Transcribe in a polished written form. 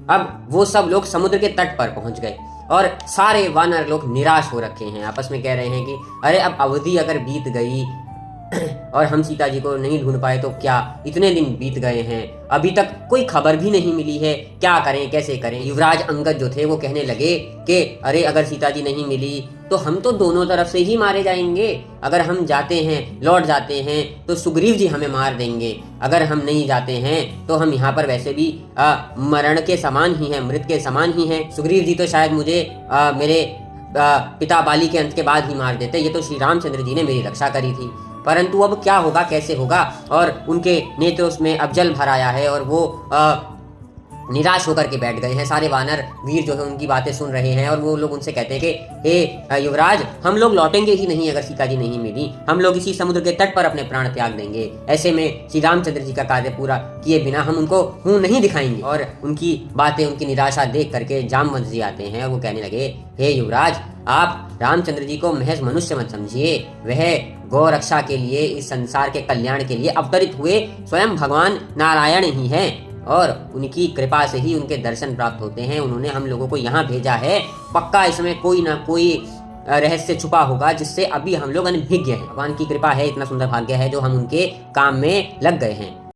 अब वो सब लोग समुद्र के तट पर पहुंच गए और सारे वानर लोग निराश हो रखे हैं। आपस में कह रहे हैं कि अरे अब अवधि अगर बीत गई और हम सीता जी को नहीं ढूंढ पाए तो क्या, इतने दिन बीत गए हैं, अभी तक कोई खबर भी नहीं मिली है, क्या करें कैसे करें। युवराज अंगद जो थे वो कहने लगे कि अरे अगर सीता जी नहीं मिली तो हम तो दोनों तरफ से ही मारे जाएंगे। अगर हम जाते हैं, लौट जाते हैं तो सुग्रीव जी हमें मार देंगे, अगर हम नहीं जाते हैं तो हम यहाँ पर वैसे भी मरण के समान ही हैं, मृत के समान ही हैं। सुग्रीव जी तो शायद मुझे मेरे पिता बाली के अंत के बाद ही मार देते, ये तो श्री रामचंद्र जी ने मेरी रक्षा करी थी। परंतु अब क्या होगा कैसे होगा, और उनके नेत्रों में अब जल भर आया है और वो निराश होकर के बैठ गए हैं। सारे वानर वीर जो है उनकी बातें सुन रहे हैं और वो लोग उनसे कहते हैं कि हे युवराज, हम लोग लौटेंगे ही नहीं अगर सीता जी नहीं मिली, हम लोग इसी समुद्र के तट पर अपने प्राण त्याग देंगे। ऐसे में श्री रामचंद्र जी का कार्य पूरा किए बिना हम उनको मुंह नहीं दिखाएंगे। और उनकी बातें, उनकी निराशा देख करके जामवंत जी आते हैं और वो कहने लगे, हे युवराज, आप रामचंद्र जी को महज मनुष्य मत समझिए, वह गौ रक्षा के लिए, इस संसार के कल्याण के लिए अवतरित हुए स्वयं भगवान नारायण ही हैं और उनकी कृपा से ही उनके दर्शन प्राप्त होते हैं। उन्होंने हम लोगों को यहाँ भेजा है, पक्का इसमें कोई ना कोई रहस्य छुपा होगा जिससे अभी हम लोग अनभिज्ञ हैं। भगवान की कृपा है, इतना सुंदर भाग्य है जो हम उनके काम में लग गए हैं।